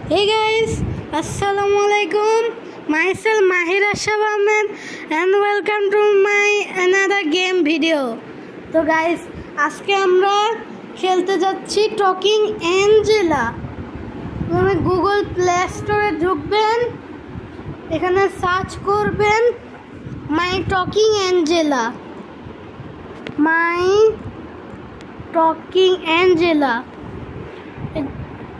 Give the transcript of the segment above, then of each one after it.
Hey guys, Assalamualaikum. Myself Mahir Ashraf Ahmed and welcome to my another game video. তো guys, আজকে আমরা খেলতে যাচ্ছি টকিং অ্যাঞ্জেলা। আপনি গুগল প্লে স্টোরে ঢুকবেন, এখানে সার্চ করবেন মাই টকিং অ্যাঞ্জেলা।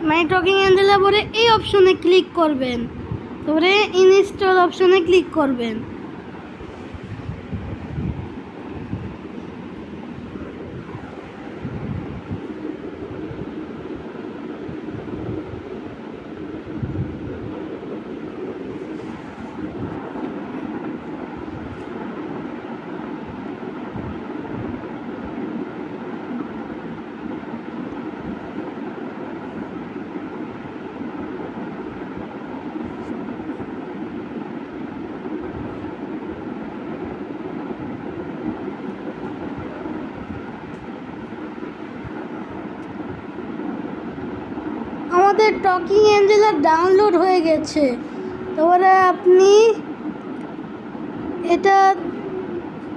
মাই টকিং অ্যাঞ্জেলা পরে এই অপশনে ক্লিক করবেন, তারপরে ইনস্টল অপশনে ক্লিক করবেন। আমাদের টকিং অ্যাঞ্জেলা ডাউনলোড হয়ে গেছে। তারপরে আপনি এটা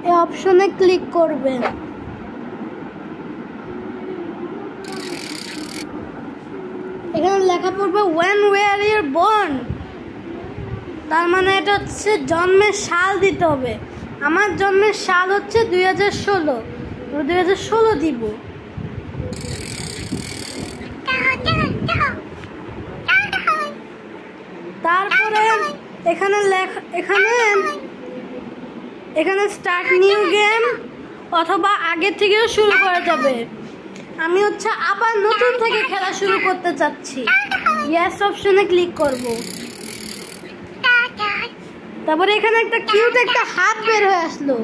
এই অপশনে ক্লিক করবেন। এখানে লেখা পড়বে when were you born, তার মানে এটা হচ্ছে জন্মের সাল দিতে হবে। আমার জন্মের সাল হচ্ছে 2016, 2016 দিব। তারপরে এখানে স্টার্ট নিউ গেম অথবা আগে থেকেও শুরু করা যাবে। আমি হচ্ছে আবার নতুন থেকে খেলা শুরু করতে চাচ্ছি, ইয়েস অপশনে ক্লিক করব। তারপরে এখানে একটা কিউট একটা হাত বের হয়ে আসলো,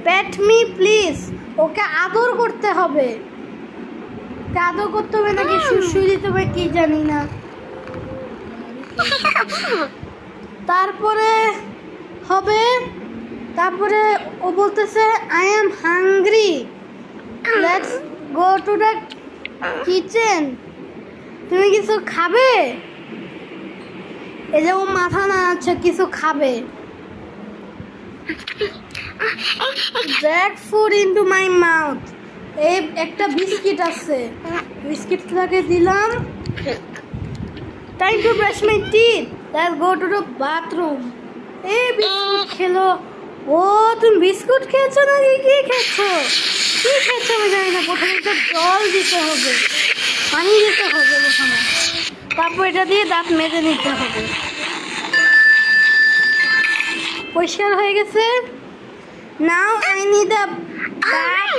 পেট মি প্লিজ। ওকে আদর করতে হবে, আদর করতে হবে নাকি সুসু দিতে হবে কি জানি না। তারপরে ও বলতেছে I am hungry, let's go to the kitchen. তুমি কিছু খাবে? এই যে ও মাথা নাড়াচ্ছে, কিছু খাবে। ড্র্যাগ ফুড ইনটু মাই মাউথ। এই একটা বিস্কিট আছে, বিস্কিটটাকে দিলাম। Time to brush my teeth, let's go to the bathroom. এই বিস্কুট খেলো। ও তুমি বিস্কুট খেয়েছো নাকি কি খেয়েছো? কি খেয়েছো আমি জানি না। প্রথমে একটা জল দিতে হবে, পানি দিতে হবে প্রথমে, তারপর এটা দিয়ে দাঁত মেজে নিতে হবে। পরিষ্কার হয়ে গেছে। Now I need a bag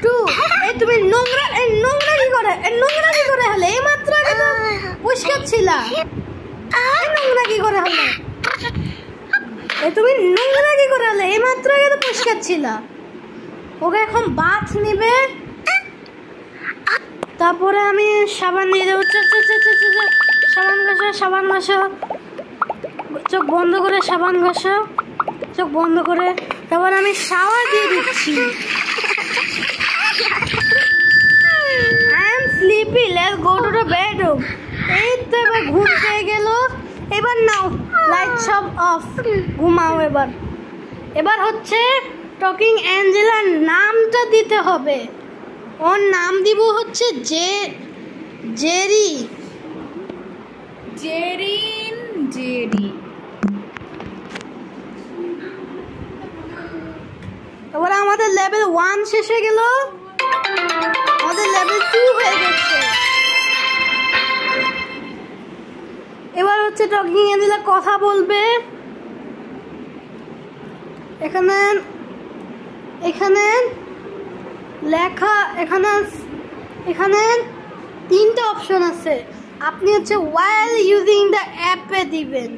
too. এই তুমি নোংরা কি করে হলে? এই মাত্র আগে তো পরিষ্কার ছিলা, নোংরা কি করে হলে? তুমি নোংরা কি করে হলে? এই মাত্র আগে তো পরিষ্কার ছিলা। ওকে এখন বাথ নিবে। তারপরে আমি সাবান নিয়ে দেবো। সাবান ঘষো, চোখ বন্ধ করে সাবান ঘষো, চোখ বন্ধ করে। তারপর আমি শাওয়ার দিয়ে দিচ্ছি। I am sleepy, let's go to the bedroom. এই তো এবার ঘুম পেয়ে গেল। এবার নাও লাইট সব অফ, ঘুমাও। এবার হচ্ছে টকিং অ্যাঞ্জেলার নামটা দিতে হবে। ওর নাম দিব হচ্ছে জেরি। এবার আমাদের লেভেল 1 শেষ হয়ে গেল, আমাদের লেভেল 2 হয়ে গেছে। এবার হচ্ছে টকিং অ্যাঞ্জেলা কথা বলবে। এখানে লেখা, এখানে 3টা অপশন আছে। আপনি হচ্ছে while using the অ্যাপে দিবেন।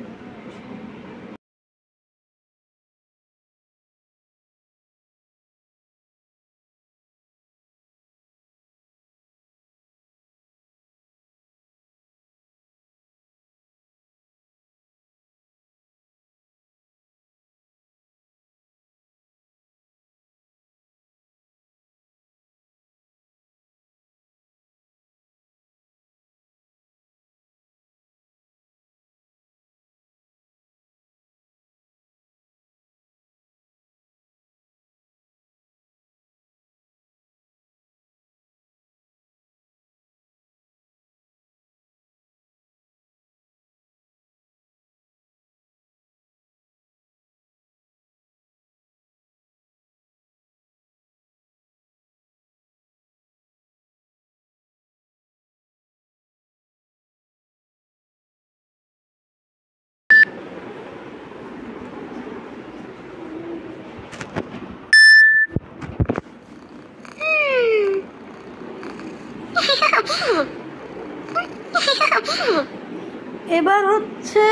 এবার হচ্ছে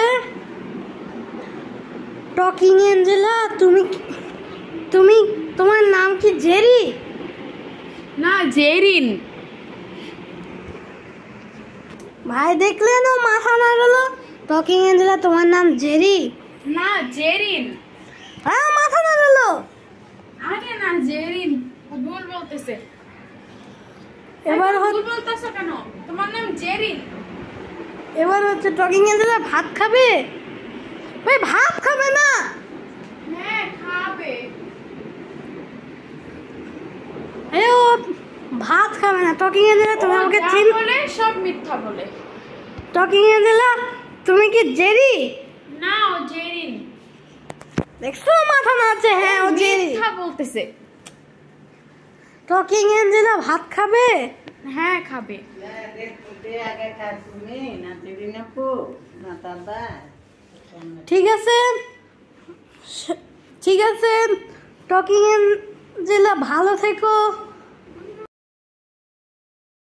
টকিং এঞ্জেলা, তুমি তুমি তোমার নাম কি জেরি? না, জেরিন। ভাই দেখলেন ও মাথা না গেল। টকিং এঞ্জেলা তোমার নাম জেরি? না, জেরিন। হ্যাঁ মাথা না গেল। আরে না, জেরিন। ও ভুল বলতেছে। এবার ভুল বলতেছে কেন? তোমার নাম জেরিন। এবার হচ্ছে টকিং এঞ্জেলা ভাত খাবে? ভাই ভাত খাবে না? হ্যাঁ খাবে। ও ভাত খাবে না। টকিং এঞ্জেলা তুমি আমাকে চিন বলে সব মিথ্যা বলে। টকিং এঞ্জেলা তুমি কি জেরি? না, ও জেরিন। দেখছো মাথা নাচে। হ্যাঁ ও জেরি। মিথ্যা বলতেছে। টকিং এঞ্জেলা ভাত খাবে? হ্যাঁ খাবে। ঠিক আছে, ঠিক আছে। টকিং এঞ্জেলা ভালো থেকো।